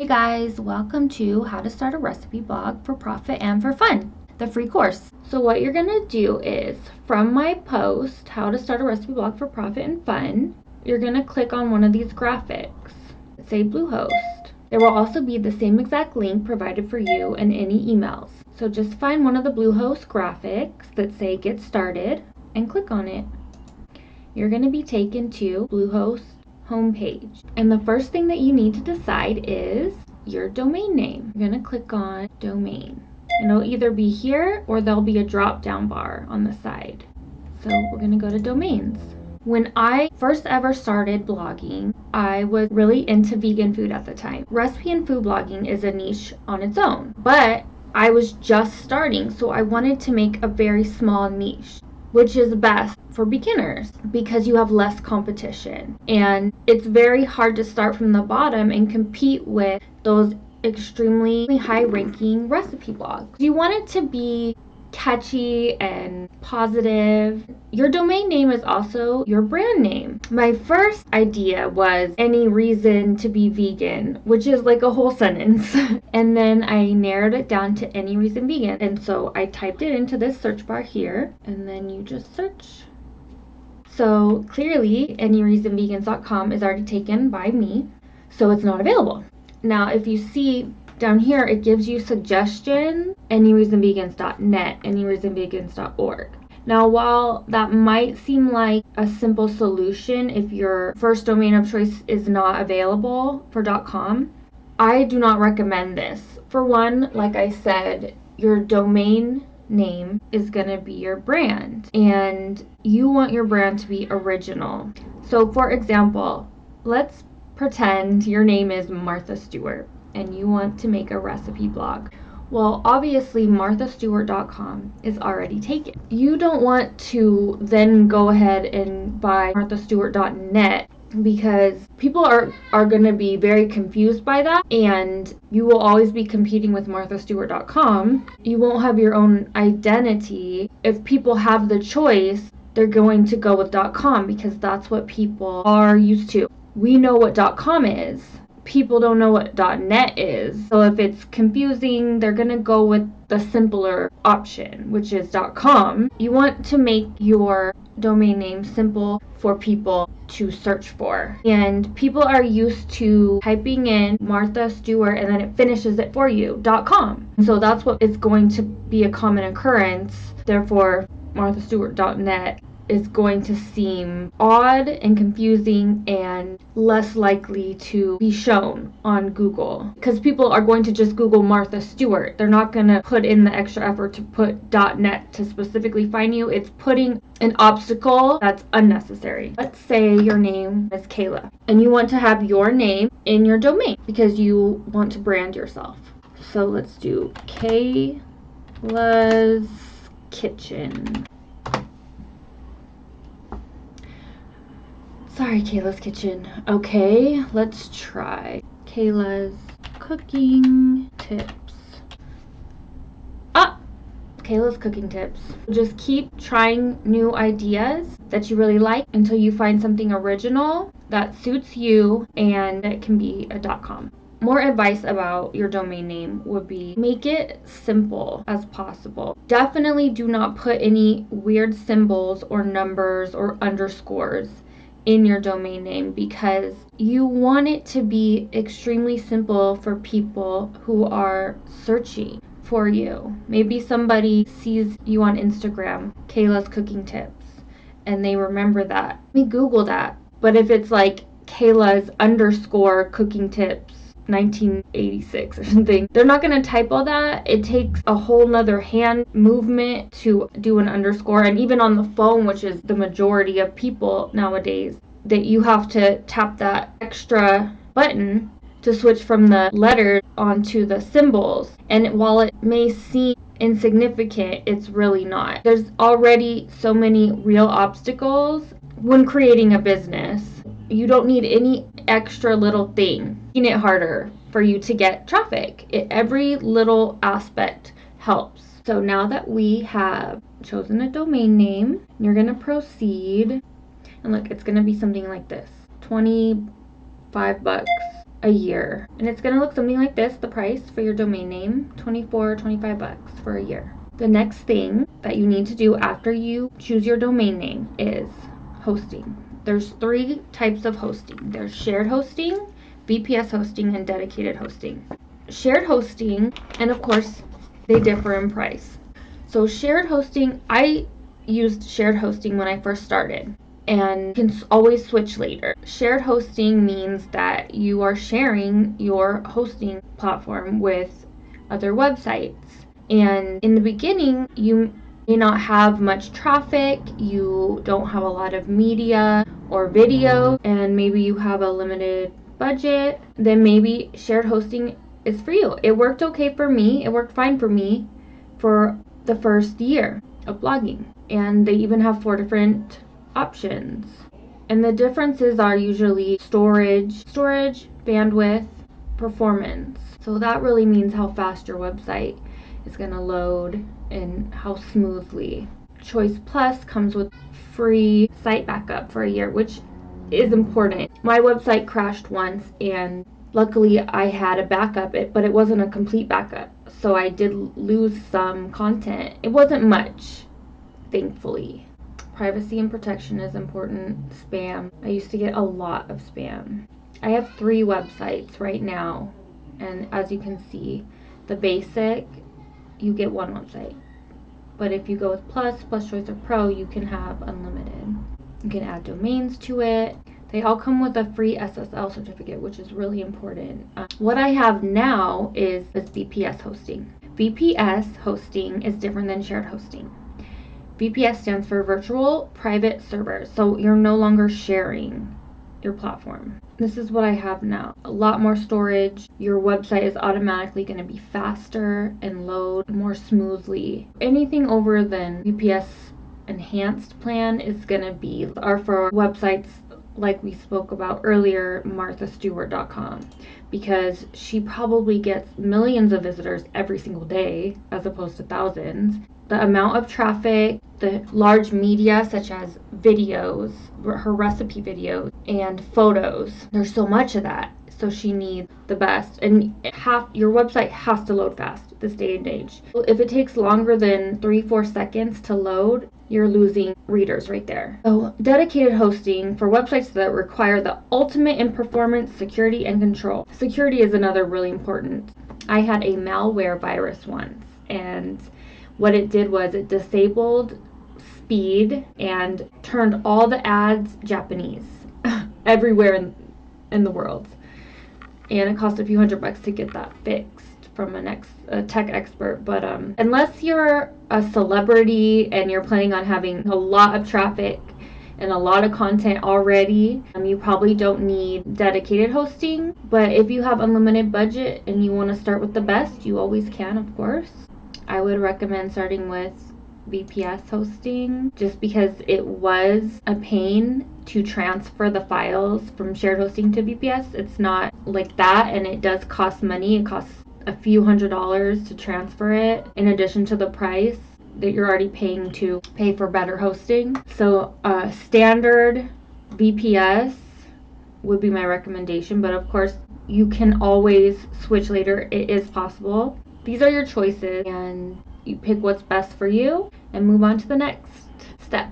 Hey guys, welcome to How to Start a Recipe Blog for Profit and for Fun, the free course. So what you're gonna do is, from my post, How to Start a Recipe Blog for Profit and Fun, you're gonna click on one of these graphics, say Bluehost. There will also be the same exact link provided for you in any emails. So just find one of the Bluehost graphics that say Get Started and click on it. You're gonna be taken to Bluehost homepage. And the first thing that you need to decide is your domain name. You're gonna click on domain. And it'll either be here or there'll be a drop down bar on the side. So we're gonna go to domains. When I first ever started blogging, I was really into vegan food at the time. Recipe and food blogging is a niche on its own, but I was just starting, so I wanted to make a very small niche, which is best for beginners because you have less competition. And it's very hard to start from the bottom and compete with those extremely high-ranking recipe blogs. You want it to be catchy and positive. Your domain name is also your brand name. My first idea was any reason to be vegan, which is like a whole sentence. And then I narrowed it down to any reason vegan. And so I typed it into this search bar here, and then you just search. So clearly anyreasonvegans.com is already taken by me, so it's not available. Now if you see down here, it gives you suggestions, anyreasonvegans.net, anyreasonvegans.org. Now, while that might seem like a simple solution if your first domain of choice is not available for .com, I do not recommend this. For one, like I said, your domain name is going to be your brand, and you want your brand to be original. So for example, let's pretend your name is Martha Stewart and you want to make a recipe blog. Well, obviously marthastewart.com is already taken. You don't want to then go ahead and buy marthastewart.net because people are going to be very confused by that, and you will always be competing with marthastewart.com. You won't have your own identity. If people have the choice, they're going to go with .com because that's what people are used to. We know what .com is. People don't know what .net is. So if it's confusing, they're going to go with the simpler option, which is .com. You want to make your domain name simple for people to search for. And people are used to typing in Martha Stewart and then it finishes it for you, .com. So that's what is going to be a common occurrence. Therefore, marthastewart.net is going to seem odd and confusing and less likely to be shown on Google because people are going to just Google Martha Stewart. They're not going to put in the extra effort to put .net to specifically find you. It's putting an obstacle that's unnecessary. Let's say your name is Kayla and you want to have your name in your domain because you want to brand yourself. So let's do Kayla's Kitchen. Sorry, Kayla's Kitchen. Okay, let's try Kayla's Cooking Tips. Kayla's Cooking Tips. Just keep trying new ideas that you really like until you find something original that suits you and it can be a .com. More advice about your domain name would be make it simple as possible. Definitely do not put any weird symbols or numbers or underscores in your domain name because you want it to be extremely simple for people who are searching for you. Maybe somebody sees you on Instagram, Kayla's Cooking Tips, and they remember that. Let me Google that. But if it's like Kayla's underscore cooking tips 1986 or something, they're not going to type all that. It takes a whole nother hand movement to do an underscore, and even on the phone, which is the majority of people nowadays, that you have to tap that extra button to switch from the letters onto the symbols. And while it may seem insignificant, it's really not. There's already so many real obstacles when creating a business. You don't need any extra little thing making it harder for you to get traffic. Every little aspect helps. So now that we have chosen a domain name, you're going to proceed. And look, it's going to be something like this. $25 a year. And it's going to look something like this. The price for your domain name, $25 for a year. The next thing that you need to do after you choose your domain name is hosting. There's 3 types of hosting. There's shared hosting, VPS hosting, and dedicated hosting. Shared hosting, and of course, they differ in price. So shared hosting, I used shared hosting when I first started, and can always switch later. Shared hosting means that you are sharing your hosting platform with other websites. And in the beginning, you may not have much traffic, you don't have a lot of media or video, and maybe you have a limited budget, then maybe shared hosting is for you. It worked okay for me. It worked fine for me for the first year of blogging. And they even have 4 different options. And the differences are usually storage, bandwidth, performance. So that really means how fast your website is going to load and how smoothly. Choice Plus comes with free site backup for a year, which is important. My website crashed once, and luckily I had a backup, but it wasn't a complete backup. So I did lose some content. It wasn't much, thankfully. Privacy and protection is important. Spam. I used to get a lot of spam. I have 3 websites right now, and as you can see, the basic, you get 1 website. But if you go with Plus, Choice, or Pro, you can have unlimited. You can add domains to it. They all come with a free SSL certificate, which is really important. What I have now is VPS hosting. VPS hosting is different than shared hosting. VPS stands for Virtual Private Server, so you're no longer sharing your platform. This is what I have now. A lot more storage. Your website is automatically going to be faster and load more smoothly. Anything over than VPS enhanced plan is going to be for websites like we spoke about earlier, marthastewart.com, because she probably gets millions of visitors every single day as opposed to thousands. The amount of traffic, the large media such as videos, her recipe videos, and photos, there's so much of that. So she needs the best, and your website has to load fast this day and age. If it takes longer than 3-4 seconds to load, you're losing readers right there. So dedicated hosting for websites that require the ultimate in performance, security, and control. Security is another really important. I had a malware virus once, and what it did was it disabled speed and turned all the ads Japanese everywhere in the world. And it cost a few $100 to get that fixed from a tech expert. But unless you're a celebrity and you're planning on having a lot of traffic and a lot of content already, you probably don't need dedicated hosting. But if you have unlimited budget and you want to start with the best, you always can, of course. I would recommend starting with VPS hosting just because it was a pain to transfer the files from shared hosting to VPS. It's not like that, and it does cost money. It costs a few $100s to transfer it in addition to the price that you're already paying to pay for better hosting. So standard VPS would be my recommendation, but of course you can always switch later. It is possible. These are your choices, and you pick what's best for you and move on to the next step.